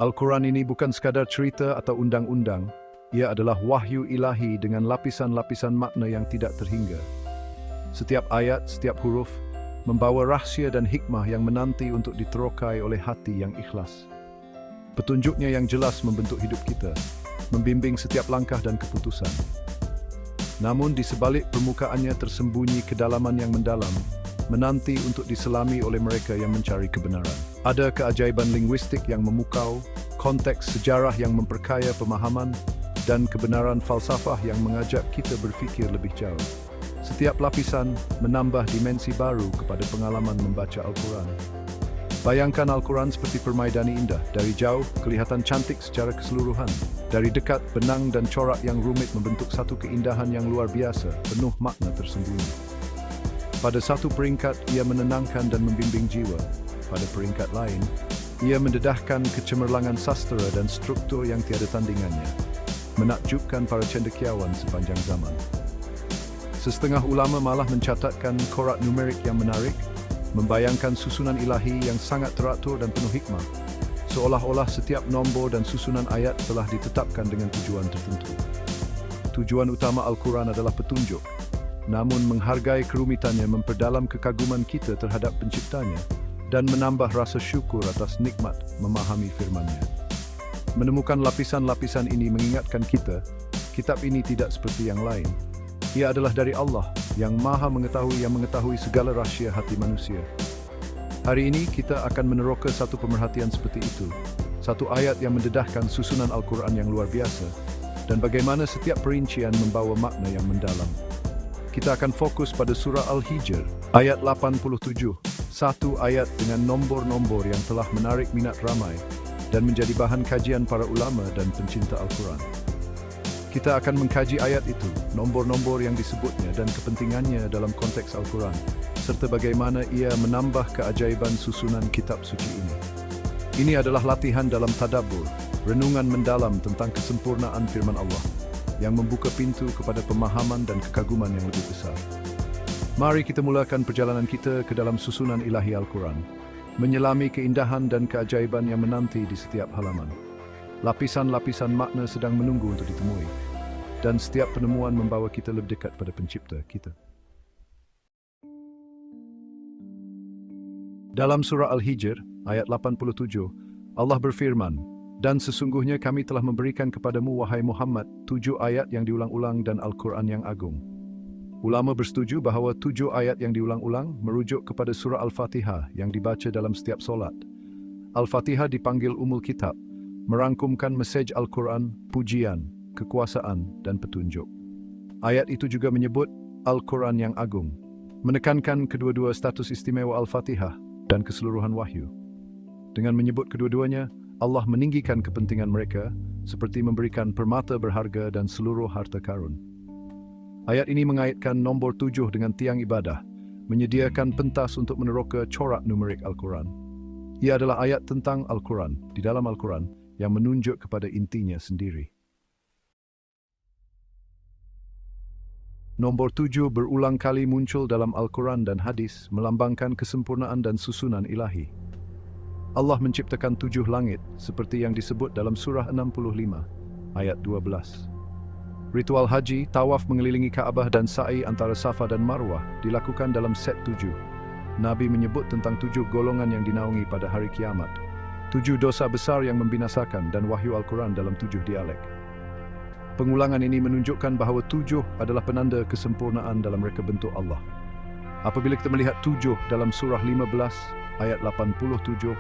Al-Quran ini bukan sekadar cerita atau undang-undang, ia adalah wahyu ilahi dengan lapisan-lapisan makna yang tidak terhingga. Setiap ayat, setiap huruf, membawa rahsia dan hikmah yang menanti untuk diterokai oleh hati yang ikhlas. Petunjuknya yang jelas membentuk hidup kita, membimbing setiap langkah dan keputusan. Namun di sebalik permukaannya tersembunyi kedalaman yang mendalam, menanti untuk diselami oleh mereka yang mencari kebenaran. Ada keajaiban linguistik yang memukau, konteks sejarah yang memperkaya pemahaman, dan kebenaran falsafah yang mengajak kita berfikir lebih jauh. Setiap lapisan menambah dimensi baru kepada pengalaman membaca Al-Quran. Bayangkan Al-Quran seperti permaidani indah. Dari jauh, kelihatan cantik secara keseluruhan. Dari dekat, benang dan corak yang rumit membentuk satu keindahan yang luar biasa, penuh makna tersembunyi. Pada satu peringkat, ia menenangkan dan membimbing jiwa. Pada peringkat lain, ia mendedahkan kecemerlangan sastra dan struktur yang tiada tandingannya, menakjubkan para cendekiawan sepanjang zaman. Setengah ulama malah mencatatkan corak numerik yang menarik, membayangkan susunan ilahi yang sangat teratur dan penuh hikmah, seolah-olah setiap nombor dan susunan ayat telah ditetapkan dengan tujuan tertentu. Tujuan utama Al-Quran adalah petunjuk, namun menghargai kerumitannya memperdalam kekaguman kita terhadap penciptanya dan menambah rasa syukur atas nikmat memahami firman-Nya. Menemukan lapisan-lapisan ini mengingatkan kita, kitab ini tidak seperti yang lain. Ia adalah dari Allah yang Maha Mengetahui yang mengetahui segala rahsia hati manusia. Hari ini kita akan meneroka satu pemerhatian seperti itu, satu ayat yang mendedahkan susunan Al-Quran yang luar biasa, dan bagaimana setiap perincian membawa makna yang mendalam. Kita akan fokus pada surah Al-Hijr, ayat 87, satu ayat dengan nombor-nombor yang telah menarik minat ramai dan menjadi bahan kajian para ulama dan pencinta Al-Quran. Kita akan mengkaji ayat itu, nombor-nombor yang disebutnya dan kepentingannya dalam konteks Al-Quran, serta bagaimana ia menambah keajaiban susunan kitab suci ini. Ini adalah latihan dalam tadabbur, renungan mendalam tentang kesempurnaan firman Allah, yang membuka pintu kepada pemahaman dan kekaguman yang lebih besar. Mari kita mulakan perjalanan kita ke dalam susunan ilahi Al-Quran, menyelami keindahan dan keajaiban yang menanti di setiap halaman. Lapisan-lapisan makna sedang menunggu untuk ditemui, dan setiap penemuan membawa kita lebih dekat pada pencipta kita. Dalam surah Al-Hijr, ayat 87, Allah berfirman, "Dan sesungguhnya kami telah memberikan kepadamu, wahai Muhammad, 7 ayat yang diulang-ulang dan Al-Quran yang agung." Ulama bersetuju bahawa 7 ayat yang diulang-ulang merujuk kepada surah Al-Fatihah yang dibaca dalam setiap solat. Al-Fatihah dipanggil Ummul Kitab, merangkumkan mesej Al-Quran, pujian, kekuasaan, dan petunjuk. Ayat itu juga menyebut Al-Quran yang agung, menekankan kedua-dua status istimewa Al-Fatihah dan keseluruhan wahyu. Dengan menyebut kedua-duanya, Allah meninggikan kepentingan mereka, seperti memberikan permata berharga dan seluruh harta karun. Ayat ini mengaitkan nombor 7 dengan tiang ibadah, menyediakan pentas untuk meneroka corak numerik Al-Quran. Ia adalah ayat tentang Al-Quran, di dalam Al-Quran, yang menunjuk kepada intinya sendiri. Nombor 7 berulang kali muncul dalam Al-Quran dan hadis, melambangkan kesempurnaan dan susunan ilahi. Allah menciptakan 7 langit, seperti yang disebut dalam surah 65, ayat 12. Ritual haji, tawaf mengelilingi Ka'bah dan sa'i antara Safa dan Marwah dilakukan dalam set 7. Nabi menyebut tentang 7 golongan yang dinaungi pada hari kiamat, 7 dosa besar yang membinasakan, dan wahyu Al-Quran dalam 7 dialek. Pengulangan ini menunjukkan bahawa 7 adalah penanda kesempurnaan dalam reka bentuk Allah. Apabila kita melihat 7 dalam surah 15, ayat 87,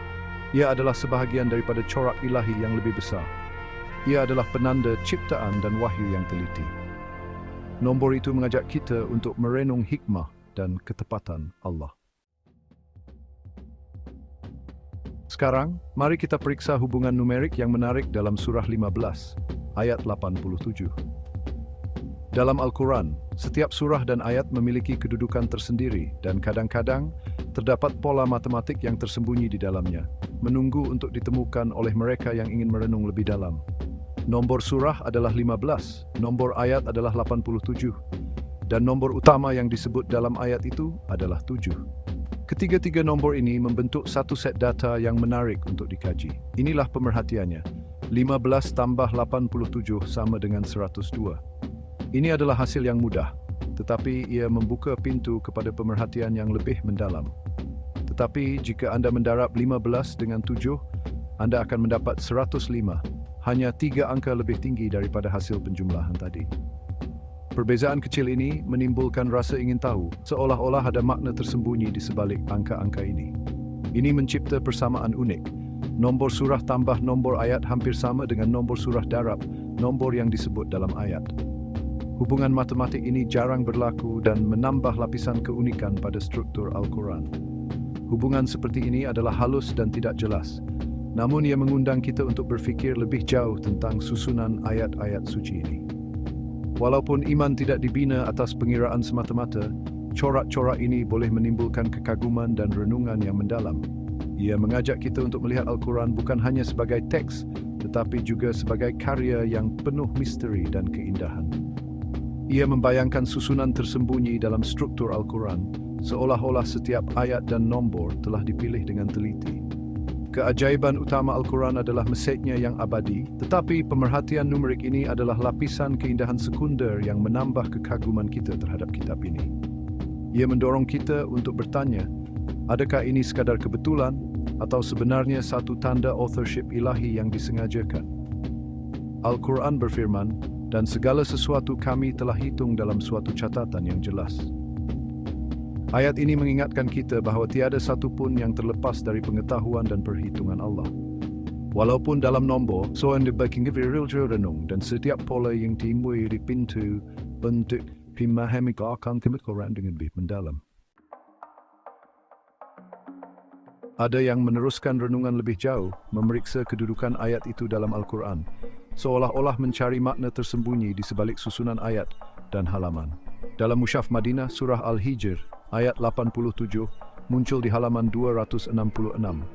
ia adalah sebahagian daripada corak ilahi yang lebih besar. Ia adalah penanda ciptaan dan wahyu yang teliti. Nombor itu mengajak kita untuk merenung hikmah dan ketepatan Allah. Sekarang, mari kita periksa hubungan numerik yang menarik dalam surah 15, ayat 87. Dalam Al-Quran, setiap surah dan ayat memiliki kedudukan tersendiri dan kadang-kadang terdapat pola matematik yang tersembunyi di dalamnya, menunggu untuk ditemukan oleh mereka yang ingin merenung lebih dalam. Nombor surah adalah 15, nombor ayat adalah 87, dan nombor utama yang disebut dalam ayat itu adalah 7. Ketiga-tiga nombor ini membentuk satu set data yang menarik untuk dikaji. Inilah pemerhatiannya. 15 tambah 87 sama dengan 102. Ini adalah hasil yang mudah, tetapi ia membuka pintu kepada pemerhatian yang lebih mendalam. Tetapi jika Anda mendarab 15 dengan 7, Anda akan mendapat 105, hanya 3 angka lebih tinggi daripada hasil penjumlahan tadi. Perbezaan kecil ini menimbulkan rasa ingin tahu, seolah-olah ada makna tersembunyi di sebalik angka-angka ini. Ini mencipta persamaan unik. Nombor surah tambah nombor ayat hampir sama dengan nombor surah darab, nombor yang disebut dalam ayat. Hubungan matematik ini jarang berlaku dan menambah lapisan keunikan pada struktur Al-Quran. Hubungan seperti ini adalah halus dan tidak jelas, namun ia mengundang kita untuk berfikir lebih jauh tentang susunan ayat-ayat suci ini. Walaupun iman tidak dibina atas pengiraan semata-mata, corak-corak ini boleh menimbulkan kekaguman dan renungan yang mendalam. Ia mengajak kita untuk melihat Al-Quran bukan hanya sebagai teks, tetapi juga sebagai karya yang penuh misteri dan keindahan. Ia membayangkan susunan tersembunyi dalam struktur Al-Quran, seolah-olah setiap ayat dan nombor telah dipilih dengan teliti. Keajaiban utama Al-Quran adalah meseknya yang abadi, tetapi pemerhatian numerik ini adalah lapisan keindahan sekunder yang menambah kekaguman kita terhadap kitab ini. Ia mendorong kita untuk bertanya, adakah ini sekadar kebetulan atau sebenarnya satu tanda authorship ilahi yang disengajakan? Al-Quran berfirman, dan segala sesuatu kami telah hitung dalam suatu catatan yang jelas. Ayat ini mengingatkan kita bahawa tiada satu pun yang terlepas dari pengetahuan dan perhitungan Allah. Walaupun dalam nombor, soal dibagi viril renung dan setiap pola yang timbul di pintu bentuk memahami akan timid Quran dengan lebih mendalam. Ada yang meneruskan renungan lebih jauh, memeriksa kedudukan ayat itu dalam Al-Quran, seolah-olah mencari makna tersembunyi di sebalik susunan ayat dan halaman. Dalam Mushaf Madinah, Surah Al-Hijr, ayat 87, muncul di halaman 266,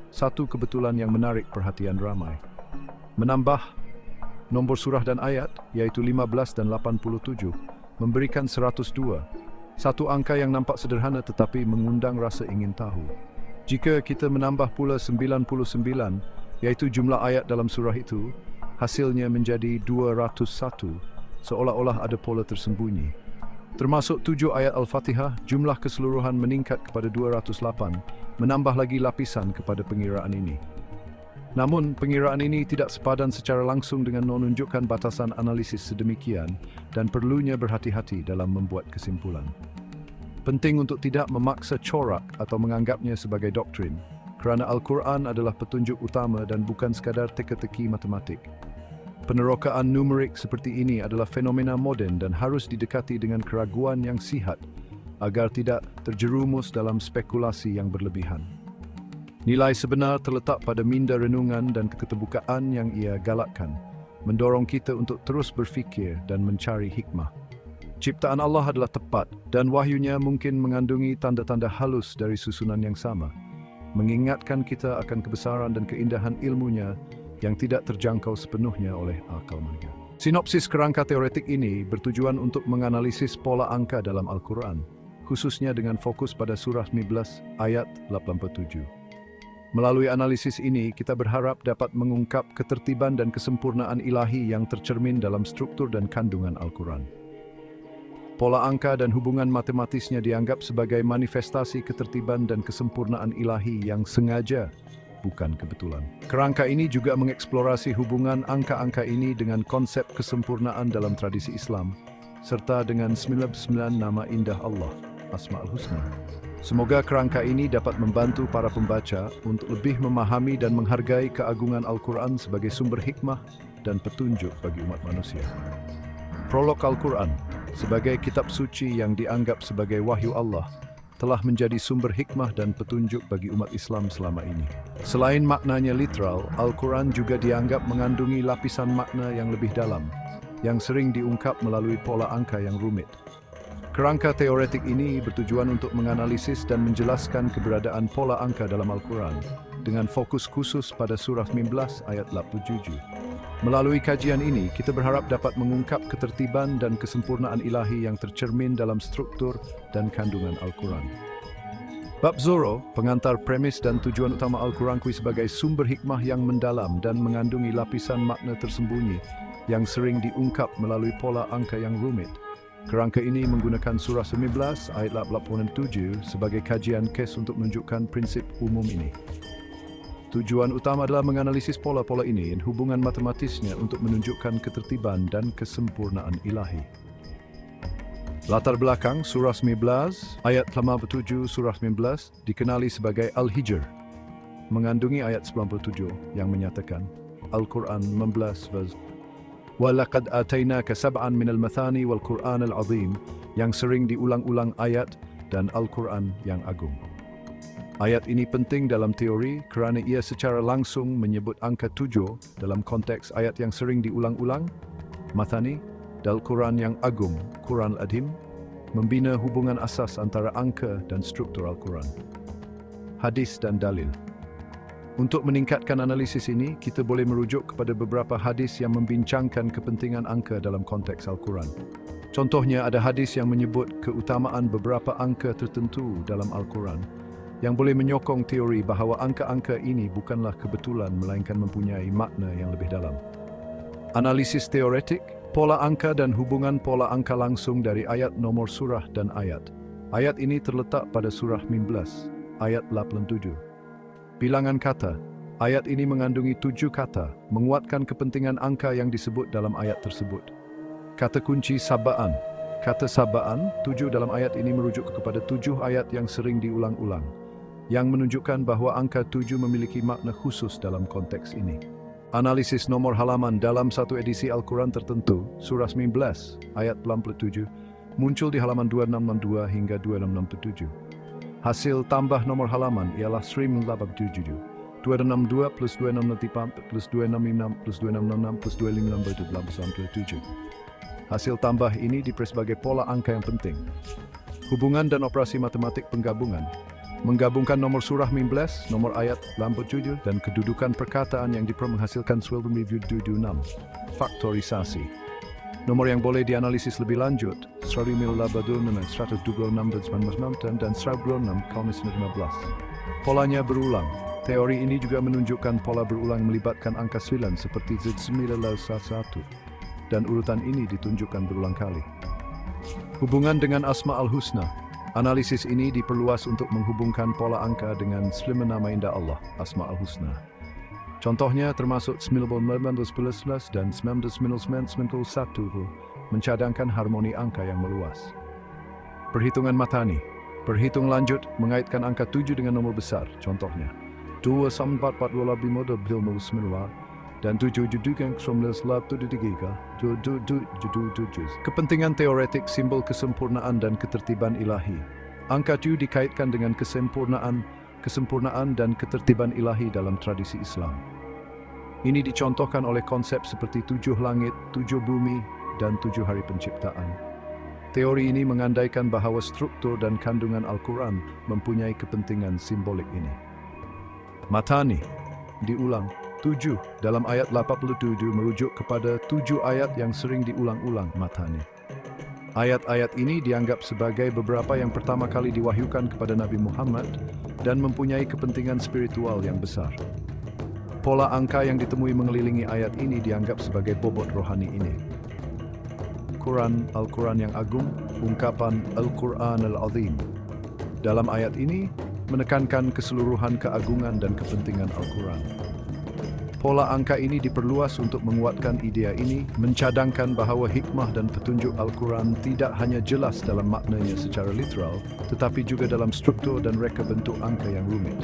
satu kebetulan yang menarik perhatian ramai. Menambah nombor surah dan ayat, yaitu 15 dan 87, memberikan 102, satu angka yang nampak sederhana tetapi mengundang rasa ingin tahu. Jika kita menambah pula 99, yaitu jumlah ayat dalam surah itu, hasilnya menjadi 201, seolah-olah ada pola tersembunyi. Termasuk 7 ayat Al-Fatihah, jumlah keseluruhan meningkat kepada 208, menambah lagi lapisan kepada pengiraan ini. Namun, pengiraan ini tidak sepadan secara langsung dengan menunjukkan batasan analisis sedemikian dan perlunya berhati-hati dalam membuat kesimpulan. Penting untuk tidak memaksa corak atau menganggapnya sebagai doktrin, kerana Al-Quran adalah petunjuk utama dan bukan sekadar teka-teki matematik. Penerokaan numerik seperti ini adalah fenomena moden dan harus didekati dengan keraguan yang sihat agar tidak terjerumus dalam spekulasi yang berlebihan. Nilai sebenar terletak pada minda renungan dan keterbukaan yang ia galakkan, mendorong kita untuk terus berfikir dan mencari hikmah. Ciptaan Allah adalah tepat dan wahyunya mungkin mengandungi tanda-tanda halus dari susunan yang sama, mengingatkan kita akan kebesaran dan keindahan ilmunya yang tidak terjangkau sepenuhnya oleh akal manusia. Sinopsis kerangka teoretik ini bertujuan untuk menganalisis pola angka dalam Al-Quran, khususnya dengan fokus pada surah 19 ayat 87. Melalui analisis ini, kita berharap dapat mengungkap ketertiban dan kesempurnaan ilahi yang tercermin dalam struktur dan kandungan Al-Quran. Pola angka dan hubungan matematisnya dianggap sebagai manifestasi ketertiban dan kesempurnaan ilahi yang sengaja, bukan kebetulan. Kerangka ini juga mengeksplorasi hubungan angka-angka ini dengan konsep kesempurnaan dalam tradisi Islam, serta dengan 99 nama indah Allah, Asma'ul Husna. Semoga kerangka ini dapat membantu para pembaca untuk lebih memahami dan menghargai keagungan Al-Quran sebagai sumber hikmah dan petunjuk bagi umat manusia. Prolog Al-Quran, sebagai kitab suci yang dianggap sebagai wahyu Allah, telah menjadi sumber hikmah dan petunjuk bagi umat Islam selama ini. Selain maknanya literal, Al-Quran juga dianggap mengandungi lapisan makna yang lebih dalam, yang sering diungkap melalui pola angka yang rumit. Kerangka teoretik ini bertujuan untuk menganalisis dan menjelaskan keberadaan pola angka dalam Al-Quran, dengan fokus khusus pada surah 19 ayat 87. Melalui kajian ini, kita berharap dapat mengungkap ketertiban dan kesempurnaan ilahi yang tercermin dalam struktur dan kandungan Al-Quran. Bab Zoro, pengantar premis dan tujuan utama Al-Quran sebagai sumber hikmah yang mendalam dan mengandungi lapisan makna tersembunyi yang sering diungkap melalui pola angka yang rumit. Kerangka ini menggunakan surah 19 ayat 87 sebagai kajian kes untuk menunjukkan prinsip umum ini. Tujuan utama adalah menganalisis pola-pola ini dan hubungan matematisnya untuk menunjukkan ketertiban dan kesempurnaan ilahi. Latar belakang surah 19 ayat 87 surah 19 dikenali sebagai Al-Hijr, mengandungi ayat 97 yang menyatakan Al-Quran 16 vers وَلَقَدْ آتَيْنَاكَ سَبْعًا مِنَ الْمَثَانِي وَالْقُرْآنَ الْعَظِيمِ yang sering diulang-ulang ayat dan Al-Quran yang agung. Ayat ini penting dalam teori kerana ia secara langsung menyebut angka 7 dalam konteks ayat yang sering diulang-ulang, Mathani, dan Al-Quran yang agung, Quran Al-Adhim, membina hubungan asas antara angka dan struktur Al-Quran. Hadis dan dalil. Untuk meningkatkan analisis ini, kita boleh merujuk kepada beberapa hadis yang membincangkan kepentingan angka dalam konteks Al-Quran. Contohnya, ada hadis yang menyebut keutamaan beberapa angka tertentu dalam Al-Quran yang boleh menyokong teori bahawa angka-angka ini bukanlah kebetulan melainkan mempunyai makna yang lebih dalam. Analisis teoretik, pola angka dan hubungan pola angka langsung dari ayat nomor surah dan ayat. Ayat ini terletak pada surah 19, ayat 87. Bilangan kata. Ayat ini mengandungi 7 kata, menguatkan kepentingan angka yang disebut dalam ayat tersebut. Kata kunci sabaan. Kata sabaan, 7 dalam ayat ini merujuk kepada 7 ayat yang sering diulang-ulang, yang menunjukkan bahawa angka 7 memiliki makna khusus dalam konteks ini. Analisis nomor halaman dalam satu edisi Al-Quran tertentu, surah 19, ayat 87, muncul di halaman 2662 hingga 2667. Hasil tambah nomor halaman ialah 1987. 262 plus 2694 plus 265 plus 2666 plus 255 Hasil tambah ini diperoleh sebagai pola angka yang penting. Hubungan dan operasi matematik penggabungan. Menggabungkan nomor surah 19, nomor ayat 87 dan kedudukan perkataan yang diperoleh menghasilkan 1976. Faktorisasi. Nomor yang boleh dianalisis lebih lanjut, 126 dan 126,15. Polanya berulang. Teori ini juga menunjukkan pola berulang melibatkan angka 9 seperti Z911 dan urutan ini ditunjukkan berulang kali. Hubungan dengan Asma al-Husna. Analisis ini diperluas untuk menghubungkan pola angka dengan 9 nama indah Allah, Asma al-Husna. Contohnya termasuk 1911 dan 1991 mencadangkan harmoni angka yang meluas. Perhitungan Mathani. Perhitung lanjut mengaitkan angka 7 dengan nomor besar. Contohnya 2 sama 4 4 2 lebih model bil 9 dan 7 judukan 19 3 Kepentingan teoretik simbol kesempurnaan dan ketertiban ilahi. Angka 7 dikaitkan dengan kesempurnaan dan ketertiban ilahi dalam tradisi Islam. Ini dicontohkan oleh konsep seperti 7 langit, 7 bumi, dan 7 hari penciptaan. Teori ini mengandaikan bahawa struktur dan kandungan Al-Quran mempunyai kepentingan simbolik ini. Mathani, diulang, 7 dalam ayat 87 merujuk kepada 7 ayat yang sering diulang-ulang Mathani. Ayat-ayat ini dianggap sebagai beberapa yang pertama kali diwahyukan kepada Nabi Muhammad dan mempunyai kepentingan spiritual yang besar. Pola angka yang ditemui mengelilingi ayat ini dianggap sebagai bobot rohani ini. Al-Quran yang agung, ungkapan Al-Quran Al-Azim. Dalam ayat ini, menekankan keseluruhan keagungan dan kepentingan Al-Quran. Pola angka ini diperluas untuk menguatkan idea ini, mencadangkan bahawa hikmah dan petunjuk Al-Quran tidak hanya jelas dalam maknanya secara literal, tetapi juga dalam struktur dan reka bentuk angka yang rumit.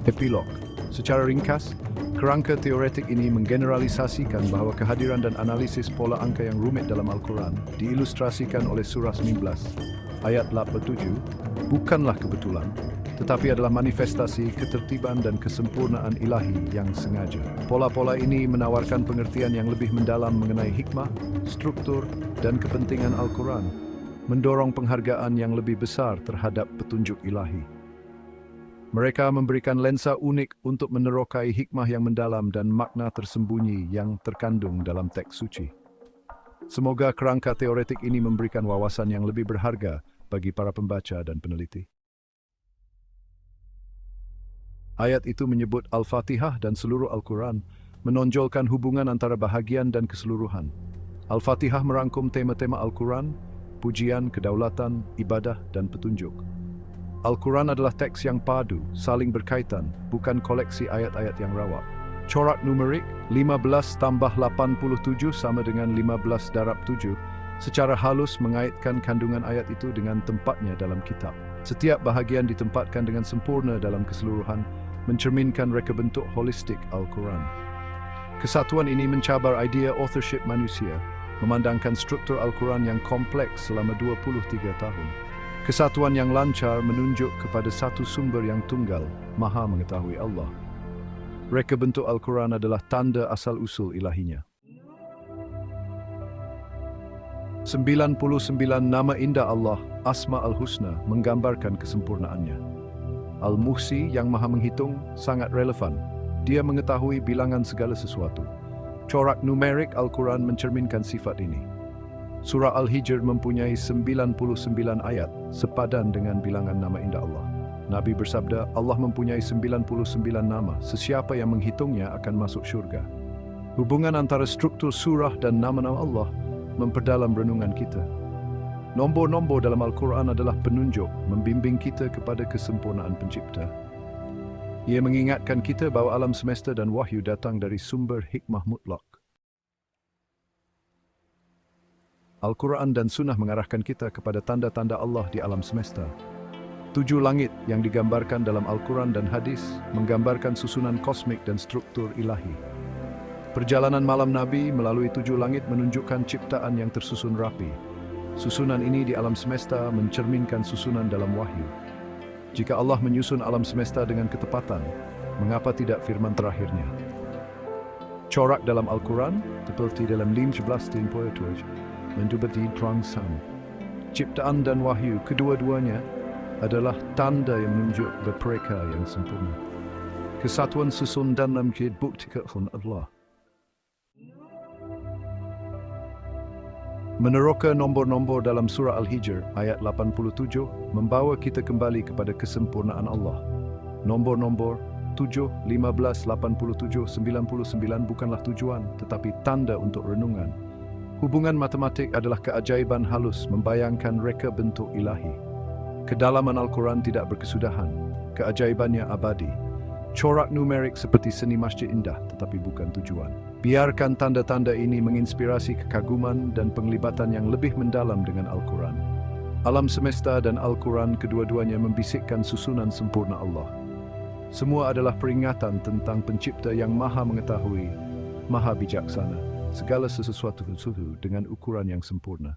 Epilog. Secara ringkas, kerangka teoretik ini menggeneralisasikan bahawa kehadiran dan analisis pola angka yang rumit dalam Al-Quran diilustrasikan oleh surah 19, ayat 87, bukanlah kebetulan, tetapi adalah manifestasi ketertiban dan kesempurnaan ilahi yang sengaja. Pola-pola ini menawarkan pengertian yang lebih mendalam mengenai hikmah, struktur, dan kepentingan Al-Quran, mendorong penghargaan yang lebih besar terhadap petunjuk ilahi. Mereka memberikan lensa unik untuk menerokai hikmah yang mendalam dan makna tersembunyi yang terkandung dalam teks suci. Semoga kerangka teoretik ini memberikan wawasan yang lebih berharga bagi para pembaca dan peneliti. Ayat itu menyebut Al-Fatihah dan seluruh Al-Quran, menonjolkan hubungan antara bahagian dan keseluruhan. Al-Fatihah merangkum tema-tema Al-Quran, pujian, kedaulatan, ibadah, dan petunjuk. Al-Quran adalah teks yang padu, saling berkaitan, bukan koleksi ayat-ayat yang rawak. Corak numerik 15 tambah 87 sama dengan 15 darab 7, secara halus mengaitkan kandungan ayat itu dengan tempatnya dalam kitab. Setiap bahagian ditempatkan dengan sempurna dalam keseluruhan, mencerminkan reka bentuk holistik Al-Quran. Kesatuan ini mencabar idea authorship manusia, memandangkan struktur Al-Quran yang kompleks selama 23 tahun. Kesatuan yang lancar menunjuk kepada satu sumber yang tunggal, Maha mengetahui Allah. Reka bentuk Al-Quran adalah tanda asal-usul ilahinya. 99 nama indah Allah, Asma al-Husna, menggambarkan kesempurnaannya. Al-Muhsi yang maha menghitung sangat relevan. Dia mengetahui bilangan segala sesuatu. Corak numerik Al-Quran mencerminkan sifat ini. Surah Al-Hijr mempunyai 99 ayat, sepadan dengan bilangan nama indah Allah. Nabi bersabda, Allah mempunyai 99 nama, sesiapa yang menghitungnya akan masuk syurga. Hubungan antara struktur surah dan nama-nama Allah memperdalam renungan kita. Nombor-nombor dalam Al-Quran adalah penunjuk, membimbing kita kepada kesempurnaan pencipta. Ia mengingatkan kita bahawa alam semesta dan wahyu datang dari sumber hikmah mutlak. Al-Quran dan Sunnah mengarahkan kita kepada tanda-tanda Allah di alam semesta. 7 langit yang digambarkan dalam Al-Quran dan hadis menggambarkan susunan kosmik dan struktur ilahi. Perjalanan malam Nabi melalui 7 langit menunjukkan ciptaan yang tersusun rapi. Susunan ini di alam semesta mencerminkan susunan dalam wahyu. Jika Allah menyusun alam semesta dengan ketepatan, mengapa tidak firman terakhirnya? Corak dalam Al-Quran, seperti dalam 15 mendubati perangsang. Ciptaan dan wahyu kedua-duanya adalah tanda yang menunjuk berpereka yang sempurna. Kesatuan susun dalam buktikan Allah. Meneroka nombor-nombor dalam surah Al-Hijr ayat 87 membawa kita kembali kepada kesempurnaan Allah. Nombor-nombor 7, 15, 87, 99 bukanlah tujuan, tetapi tanda untuk renungan. Hubungan matematik adalah keajaiban halus membayangkan reka bentuk ilahi. Kedalaman Al-Quran tidak berkesudahan, keajaibannya abadi. Corak numerik seperti seni masjid indah, tetapi bukan tujuan. Biarkan tanda-tanda ini menginspirasi kekaguman dan penglibatan yang lebih mendalam dengan Al-Quran. Alam semesta dan Al-Quran kedua-duanya membisikkan susunan sempurna Allah. Semua adalah peringatan tentang pencipta yang maha mengetahui, maha bijaksana, segala sesuatu dengan ukuran yang sempurna.